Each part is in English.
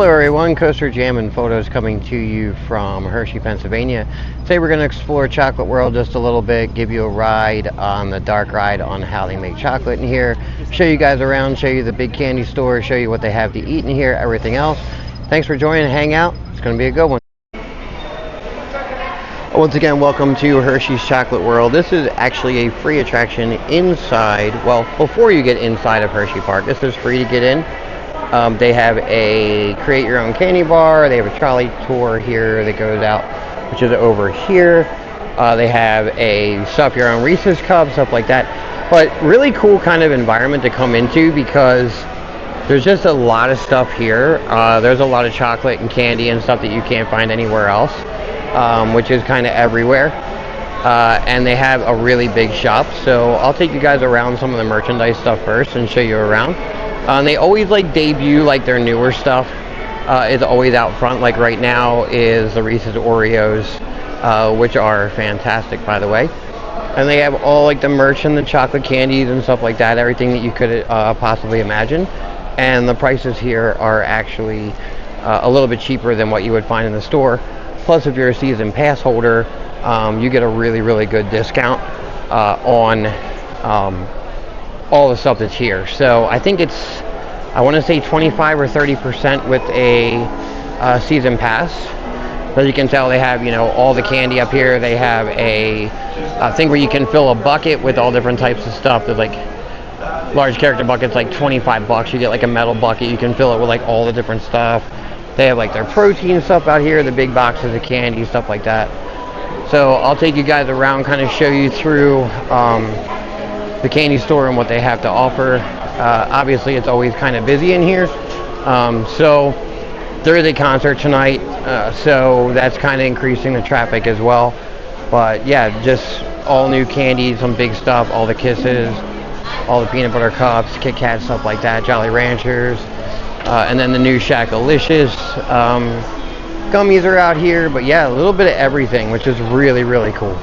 Hello everyone, Coaster Jam and Photos coming to you from Hershey, Pennsylvania. Today we're going to explore Chocolate World just a little bit, give you a ride on the dark ride on how they make chocolate in here, show you guys around, show you the big candy store, show you what they have to eat in here, everything else. Thanks for joining, hang out, it's going to be a good one. Once again, welcome to Hershey's Chocolate World. This is actually a free attraction inside, well, before you get inside of Hershey Park. This is free to get in. They have a create your own candy bar. They have a trolley tour here that goes out, which is over here. They have a stuff your own Reese's cup, stuff like that. But really cool kind of environment to come into because there's just a lot of stuff here. There's a lot of chocolate and candy and stuff that you can't find anywhere else, which is kind of everywhere. And they have a really big shop. So I'll take you guys around some of the merchandise stuff first and show you around. They always debut their newer stuff is always out front. Like right now is the Reese's Oreos, which are fantastic, by the way. And they have all the merch and the chocolate candies and stuff like that, everything that you could possibly imagine. And the prices here are actually a little bit cheaper than what you would find in the store. Plus, if you're a season pass holder, you get a really, really good discount on all the stuff that's here. So I think it's, I want to say 25 or 30% with a season pass. As you can tell, they have, all the candy up here. They have a thing where you can fill a bucket with all different types of stuff. There's large character buckets, $25. You get a metal bucket. You can fill it with all the different stuff. They have their protein stuff out here, the big boxes of candy, stuff like that. So I'll take you guys around, kind of show you through the candy store and what they have to offer. Obviously it's always kind of busy in here, so there is a concert tonight, so that's kind of increasing the traffic as well. But yeah, just all new candy, some big stuff, all the Kisses, all the peanut butter cups, Kit Kat, stuff like that, Jolly Ranchers, and then the new Shack-A-Licious gummies are out here. But yeah, a little bit of everything, which is really, really cool.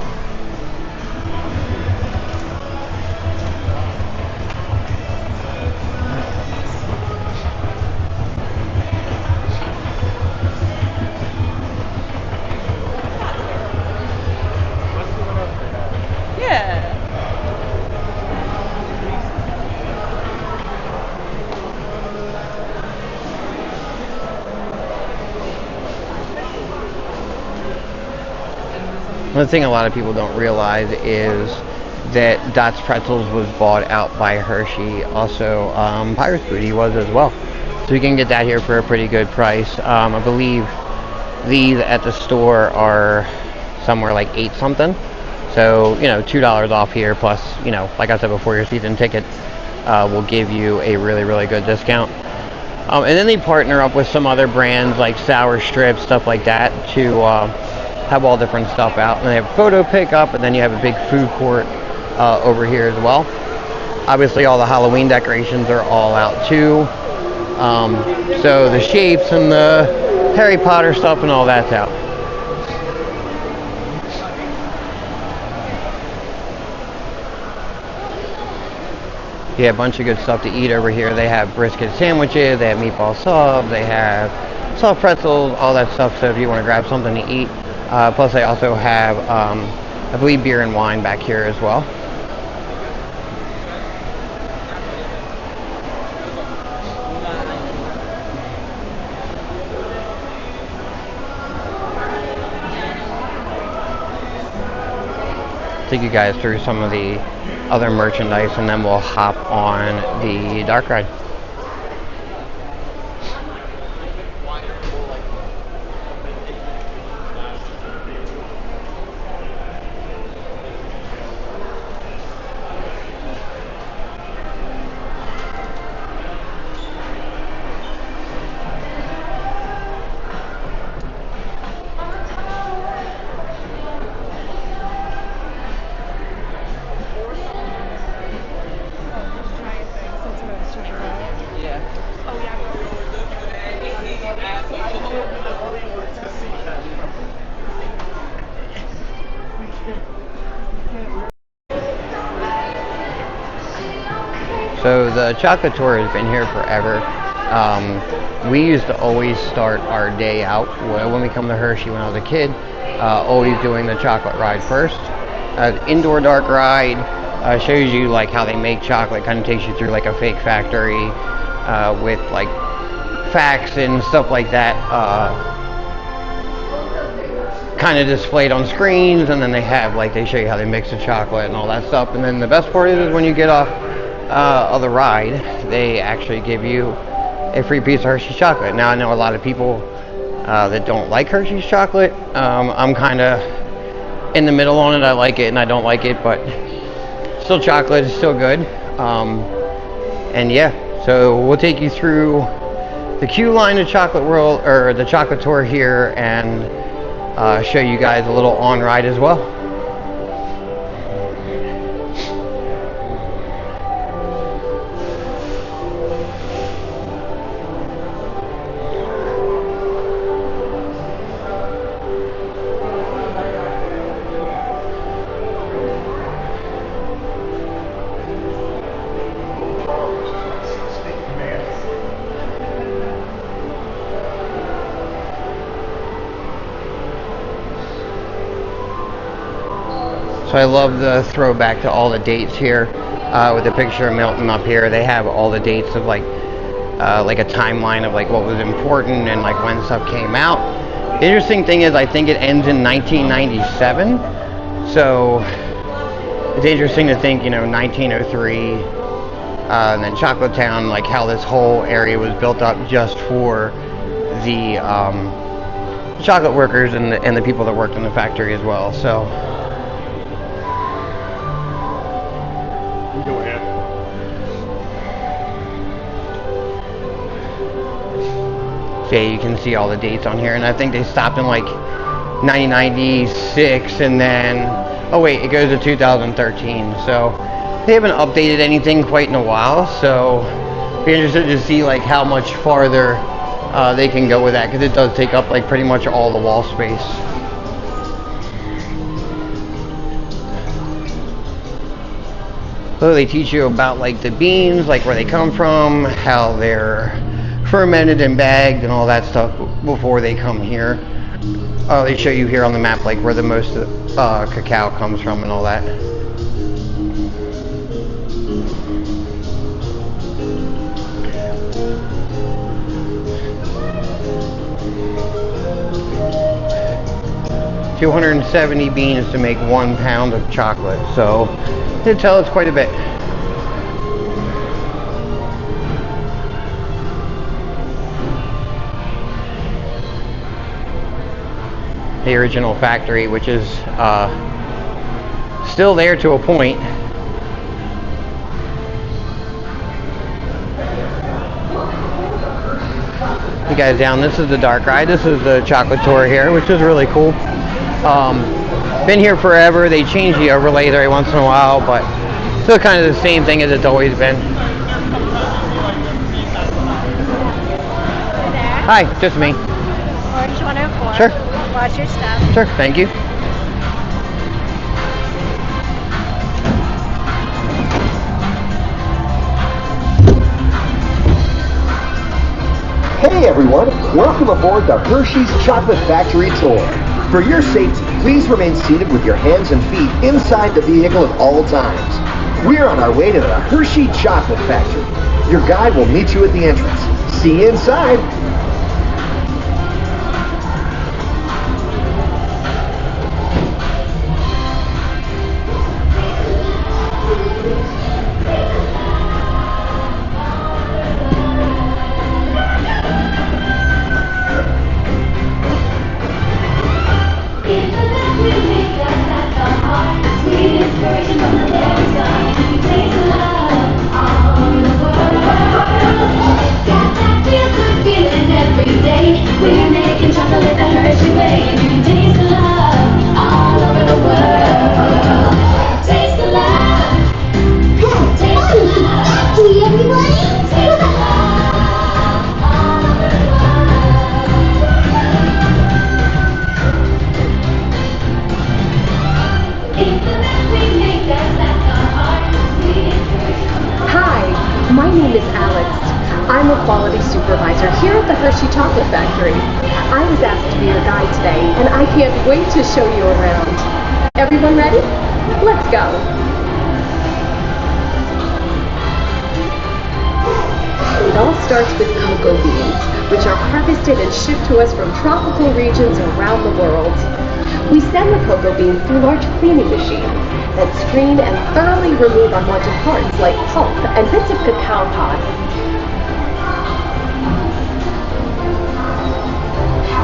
One thing a lot of people don't realize is that Dot's Pretzels was bought out by Hershey. Also, Pirate's Booty was as well. So you can get that here for a pretty good price. I believe these at the store are somewhere $8 something. So, $2 off here. Plus, like I said before, your season ticket will give you a really, really good discount. And then they partner up with some other brands like Sour Strips, stuff like that, to have all different stuff out. And they have photo pickup, and then you have a big food court over here as well. Obviously all the Halloween decorations are all out too. So the shapes and the Harry Potter stuff and all that's out. Yeah, a bunch of good stuff to eat over here. They have brisket sandwiches, they have meatball sub, they have soft pretzels, all that stuff. So if you want to grab something to eat, plus they also have, I believe, beer and wine back here as well. Take you guys through some of the other merchandise, and then we'll hop on the dark ride. So the chocolate tour has been here forever. We used to always start our day out when we come to Hershey when I was a kid, always doing the chocolate ride first. Indoor dark ride shows you like how they make chocolate, kind of takes you through like a fake factory with like facts and stuff like that. Kind of displayed on screens, and then they have like they show you how they mix the chocolate and all that stuff. And then the best part is when you get off of the ride, they actually give you a free piece of Hershey's chocolate. Now I know a lot of people that don't like Hershey's chocolate. I'm kind of in the middle on it. I like it and I don't like it, but still chocolate is still good. And yeah, so we'll take you through the queue line of Chocolate World, or the chocolate tour here, and show you guys a little on ride as well. So I love the throwback to all the dates here with the picture of Milton up here. They have all the dates of like a timeline of like what was important and like when stuff came out. The interesting thing is I think it ends in 1997. So it's interesting to think, 1903 and then Chocolate Town, like how this whole area was built up just for the chocolate workers and the people that worked in the factory as well. So. Go ahead. So yeah, you can see all the dates on here, and I think they stopped in like 1996, and then it goes to 2013. So they haven't updated anything quite in a while. So be interested to see like how much farther they can go with that, because it does take up like pretty much all the wall space. So they teach you about like the beans, like where they come from, how they're fermented and bagged and all that stuff before they come here. They show you here on the map like where the most cacao comes from and all that. $270 beans to make 1 pound of chocolate. So you can tell it's quite a bit. The original factory, which is still there to a point. You guys down, this is the dark ride. This is the chocolate tour here, which is really cool. Been here forever. They change the overlay every once in a while, but still kind of the same thing as it's always been. Hi, just me. Orange 104. Sure. Watch your step. Sure, thank you. Hey everyone, welcome aboard the Hershey's Chocolate Factory Tour. For your safety, please remain seated with your hands and feet inside the vehicle at all times. We're on our way to the Hershey Chocolate Factory. Your guide will meet you at the entrance. See you inside. Got that feel good feeling. I'm a quality supervisor here at the Hershey Chocolate Factory. I was asked to be your guide today, and I can't wait to show you around. Everyone ready? Let's go. It all starts with cocoa beans, which are harvested and shipped to us from tropical regions around the world. We send the cocoa beans through large cleaning machines that screen and thoroughly remove unwanted parts like pulp and bits of cacao pods.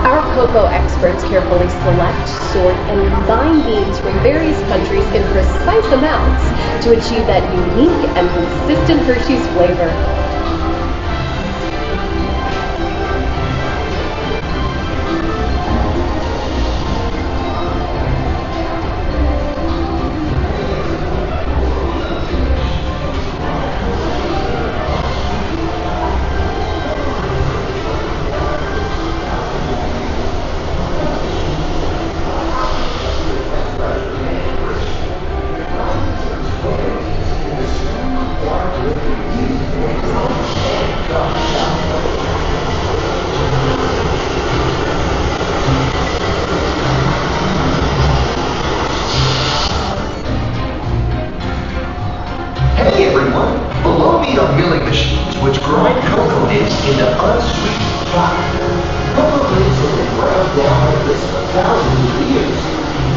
Our cocoa experts carefully select, sort, and combine beans from various countries in precise amounts to achieve that unique and consistent Hershey's flavor. Hey everyone, below me are milling machines which grind cocoa nibs into unsweetened chocolate. Cocoa nibs have been ground down like this for thousands of years.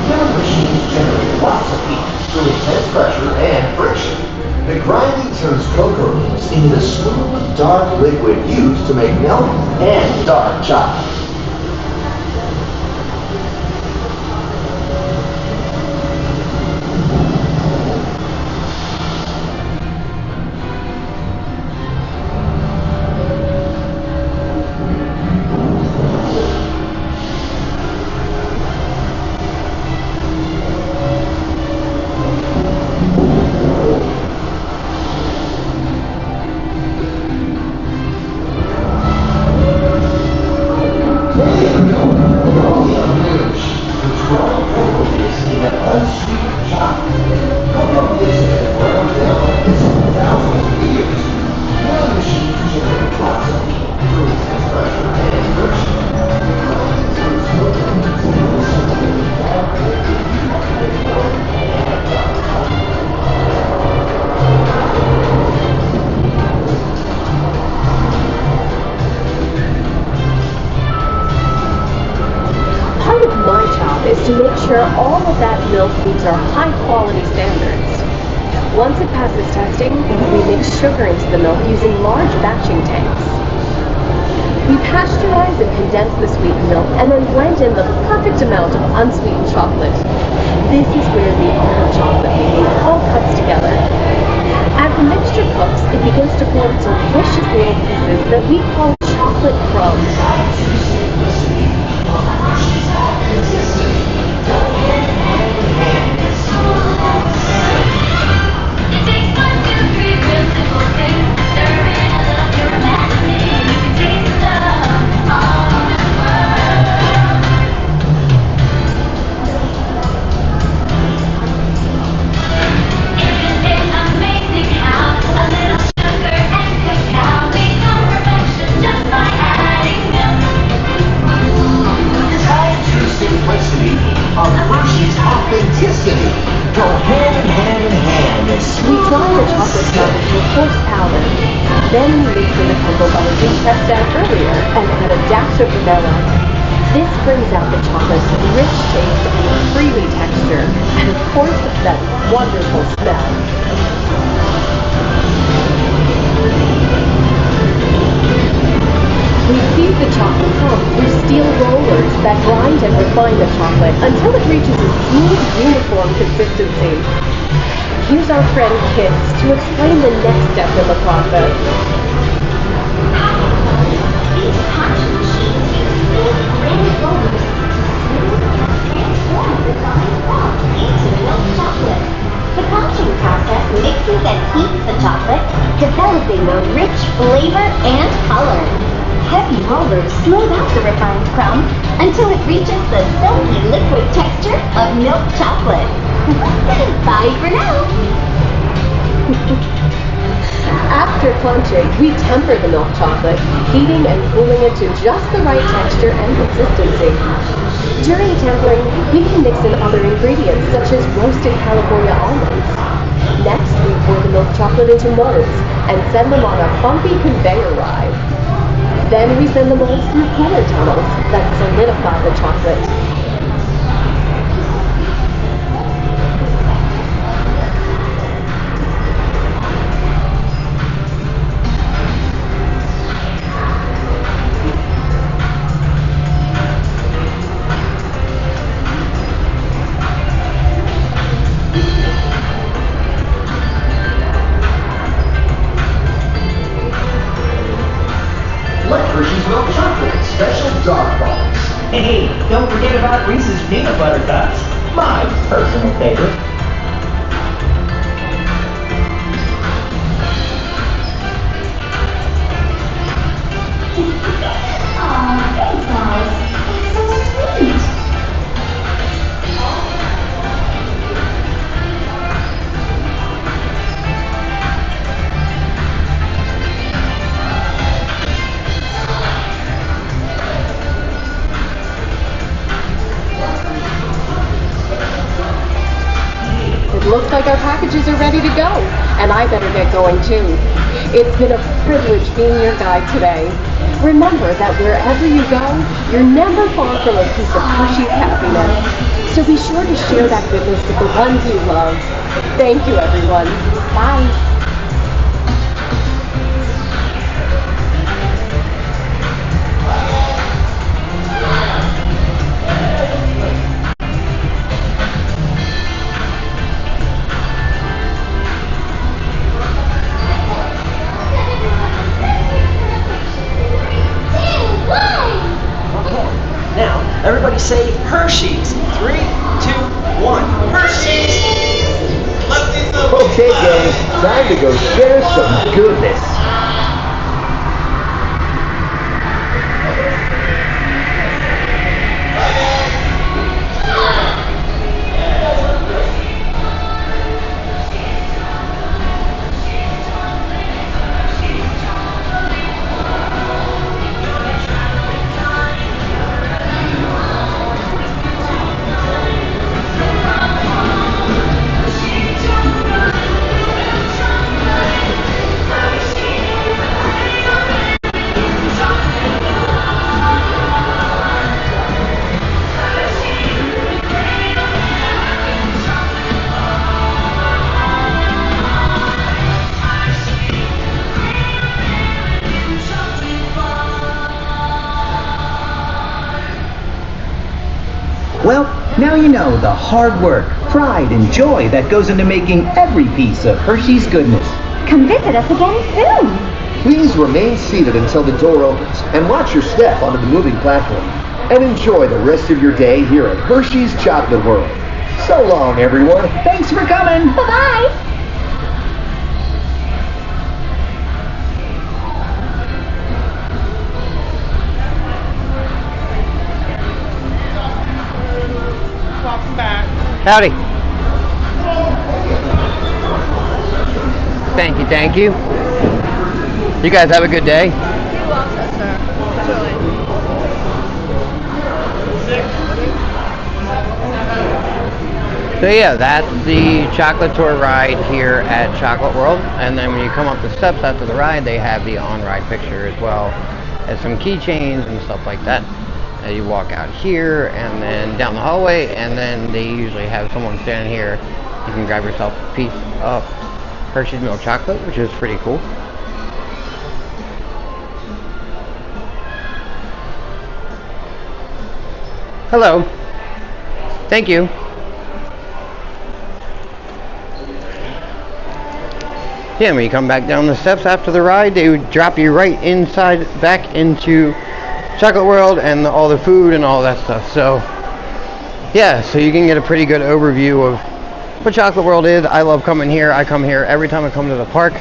Milling machines generate lots of heat through intense pressure and friction. The grinding turns cocoa nibs into the smooth, dark liquid used to make milk and dark chocolate. Is to make sure all of that milk meets our high quality standards. Once it passes testing, we mix sugar into the milk using large batching tanks. We pasteurize and condense the sweetened milk and then blend in the perfect amount of unsweetened chocolate. This is where the art of chocolate making all comes together. As the mixture cooks, it begins to form delicious little pieces that we call chocolate crumbs. Authenticity go hand in hand as We grind the chocolate powder to a coarse powder. Then we mix in the cocoa butter we pressed down earlier and add a dash of vanilla. This brings out the chocolate's rich taste and creamy texture, and of course that wonderful smell. We feed the chocolate pump through steel rollers that grind and refine the chocolate until it reaches a smooth, uniform consistency. Here's our friend Kids to explain the next step in the process. These punch machines use big granite rollers to transform the fine froth into milk chocolate. The punching process mixes and heats the chocolate, developing a rich flavor and color. Heavy rollers smooth out the refined crumb until it reaches the silky liquid texture of milk chocolate. Bye for now. After punching, we temper the milk chocolate, heating and cooling it to just the right texture and consistency. During tempering, we can mix in other ingredients such as roasted California almonds. Next, we pour the milk chocolate into molds and send them on a bumpy conveyor ride. Then we send the molds through cooler tunnels that solidify the chocolate. Like Hershey's milk chocolate, special dark balls. Hey, don't forget about Reese's peanut butter cups. My personal favorite. Aw, thanks, guys. That's so sweet. It looks like our packages are ready to go, and I better get going too. It's been a privilege being your guide today. Remember that wherever you go, you're never far from a piece of Hershey's happiness. So be sure to share that goodness with the ones you love. Thank you, everyone. Bye. Now, everybody say Hershey's. 3, 2, 1. Hershey's! Okay, gang, time to go share some goodness. Well, now you know the hard work, pride, and joy that goes into making every piece of Hershey's goodness. Come visit us again soon. Please remain seated until the door opens and watch your step onto the moving platform. And enjoy the rest of your day here at Hershey's Chocolate World. So long, everyone. Thanks for coming! Bye-bye. Howdy. Thank you. You guys have a good day. So yeah, that's the chocolate tour ride here at Chocolate World. And then when you come up the steps after the ride, they have the on-ride picture as well as some keychains and stuff like that. You walk out here and then down the hallway, and then they usually have someone standing here. You can grab yourself a piece of Hershey's milk chocolate, which is pretty cool. Hello. Thank you. Yeah, when you come back down the steps after the ride, they would drop you right inside, back into Chocolate World and all the food and all that stuff. So yeah, so you can get a pretty good overview of what Chocolate World is. I love coming here. I come here every time I come to the park.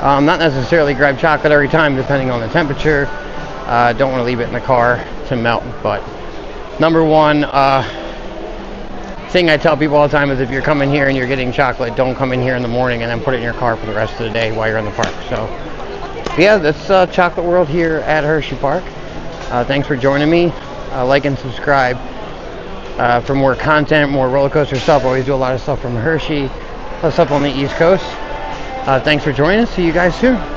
Not necessarily grab chocolate every time, depending on the temperature. Don't want to leave it in the car to melt, but number one, thing I tell people all the time is if you're coming here and you're getting chocolate, don't come in here in the morning and then put it in your car for the rest of the day while you're in the park. So, yeah, that's Chocolate World here at Hershey Park. Thanks for joining me. Like and subscribe for more content, more roller coaster stuff. I always do a lot of stuff from Hershey, stuff on the East Coast. Thanks for joining us. See you guys soon.